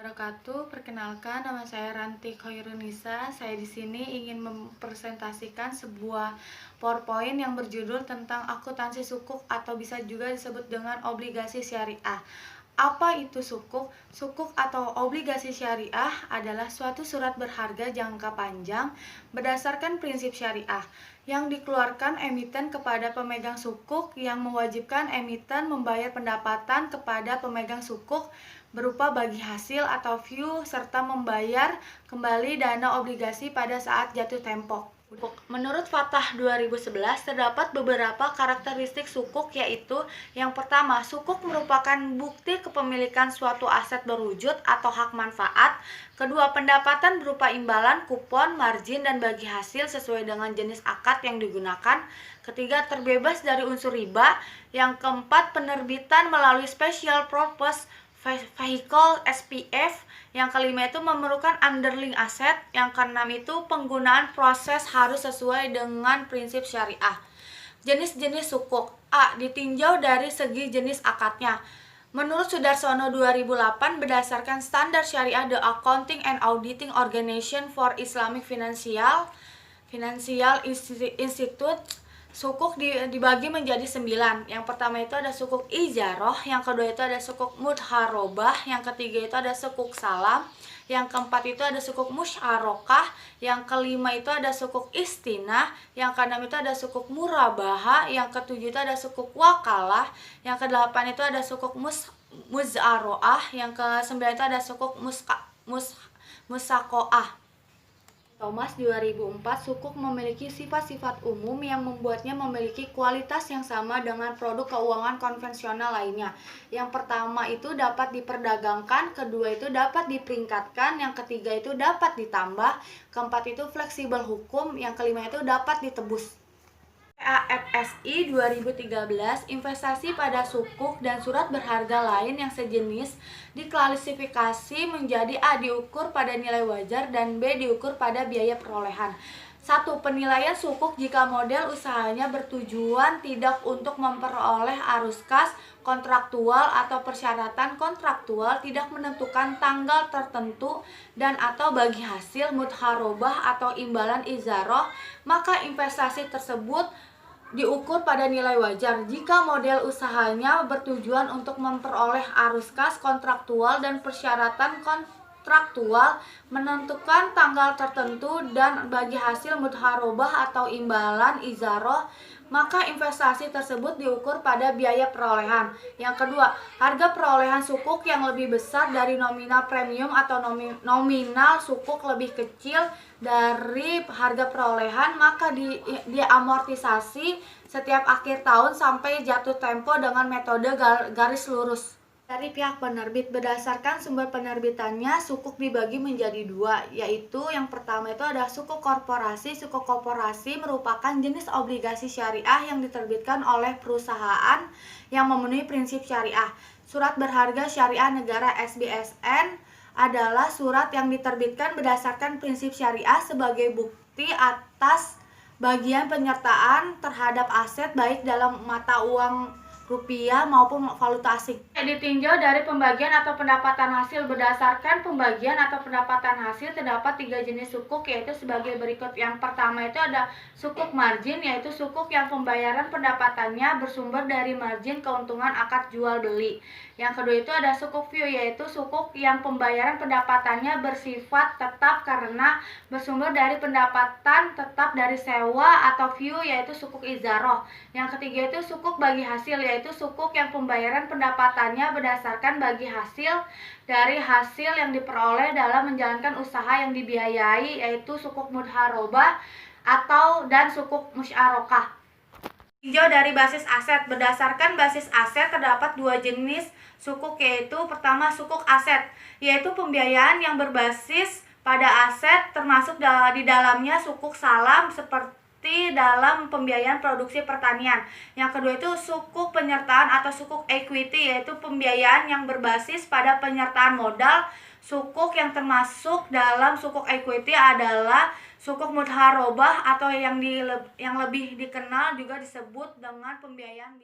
Wabarakatuh. Perkenalkan, nama saya Ranti Khairunisa. Saya di sini ingin mempresentasikan sebuah PowerPoint yang berjudul tentang akuntansi sukuk atau bisa juga disebut dengan obligasi syariah. Apa itu sukuk? Sukuk atau obligasi syariah adalah suatu surat berharga jangka panjang berdasarkan prinsip syariah yang dikeluarkan emiten kepada pemegang sukuk yang mewajibkan emiten membayar pendapatan kepada pemegang sukuk berupa bagi hasil atau view serta membayar kembali dana obligasi pada saat jatuh tempo. Menurut Fatah 2011 terdapat beberapa karakteristik sukuk, yaitu yang pertama, sukuk merupakan bukti kepemilikan suatu aset berwujud atau hak manfaat. Kedua, pendapatan berupa imbalan, kupon, margin, dan bagi hasil sesuai dengan jenis akad yang digunakan. Ketiga, terbebas dari unsur riba. Yang keempat, penerbitan melalui special purpose vehicle SPF. Yang kelima itu memerlukan underlying aset. Yang keenam itu penggunaan proses harus sesuai dengan prinsip syariah. Jenis-jenis sukuk. A. Ditinjau dari segi jenis akadnya. Menurut Sudarsono 2008, berdasarkan standar syariah The Accounting and Auditing Organization for Islamic Financial Institute, sukuk dibagi menjadi 9. Yang pertama itu ada sukuk ijaroh, yang kedua itu ada sukuk mudharobah, yang ketiga itu ada sukuk salam, yang keempat itu ada sukuk musyarokah, yang kelima itu ada sukuk istinah, yang keenam itu ada sukuk murabaha, yang ketujuh itu ada sukuk wakalah, yang kedelapan itu ada sukuk muzaroah, yang kesembilan itu ada sukuk musakoah. Thomas 2004, sukuk memiliki sifat-sifat umum yang membuatnya memiliki kualitas yang sama dengan produk keuangan konvensional lainnya. Yang pertama itu dapat diperdagangkan, kedua itu dapat diperingkatkan, yang ketiga itu dapat ditambah, keempat itu fleksibel hukum, yang kelima itu dapat ditebus. AFSI 2013, investasi pada sukuk dan surat berharga lain yang sejenis diklasifikasi menjadi A. Diukur pada nilai wajar dan B. Diukur pada biaya perolehan. 1. Penilaian sukuk jika model usahanya bertujuan tidak untuk memperoleh arus kas kontraktual atau persyaratan kontraktual, tidak menentukan tanggal tertentu dan atau bagi hasil mudharobah atau imbalan izaroh, maka investasi tersebut diukur pada nilai wajar. Jika model usahanya bertujuan untuk memperoleh arus kas kontraktual dan persyaratan kontraktual, menentukan tanggal tertentu dan bagi hasil mudharobah atau imbalan izaroh, maka investasi tersebut diukur pada biaya perolehan. Yang kedua, harga perolehan sukuk yang lebih besar dari nominal premium atau nominal sukuk lebih kecil dari harga perolehan, maka diamortisasi setiap akhir tahun sampai jatuh tempo dengan metode garis lurus. Dari pihak penerbit, berdasarkan sumber penerbitannya, sukuk dibagi menjadi 2, yaitu yang pertama itu ada sukuk korporasi. Sukuk korporasi merupakan jenis obligasi syariah yang diterbitkan oleh perusahaan yang memenuhi prinsip syariah. Surat berharga syariah negara SBSN adalah surat yang diterbitkan berdasarkan prinsip syariah sebagai bukti atas bagian penyertaan terhadap aset baik dalam mata uang rupiah maupun valuta asing. Ditinjau dari pembagian atau pendapatan hasil. Berdasarkan pembagian atau pendapatan hasil terdapat 3 jenis sukuk, yaitu sebagai berikut. Yang pertama itu ada sukuk margin, yaitu sukuk yang pembayaran pendapatannya bersumber dari margin keuntungan akad jual beli. Yang kedua itu ada sukuk view, yaitu sukuk yang pembayaran pendapatannya bersifat tetap karena bersumber dari pendapatan tetap dari sewa atau view, yaitu sukuk izaroh. Yang ketiga itu sukuk bagi hasil, yaitu sukuk yang pembayaran pendapatannya berdasarkan bagi hasil dari hasil yang diperoleh dalam menjalankan usaha yang dibiayai, yaitu sukuk mudharobah dan sukuk musyarokah. Tinjau dari basis aset. Berdasarkan basis aset terdapat 2 jenis sukuk, yaitu pertama sukuk aset, yaitu pembiayaan yang berbasis pada aset, termasuk di dalamnya sukuk salam seperti dalam pembiayaan produksi pertanian. Yang kedua itu sukuk penyertaan atau sukuk equity, yaitu pembiayaan yang berbasis pada penyertaan modal. Sukuk yang termasuk dalam sukuk equity adalah sukuk mudharobah atau yang lebih dikenal juga disebut dengan pembiayaan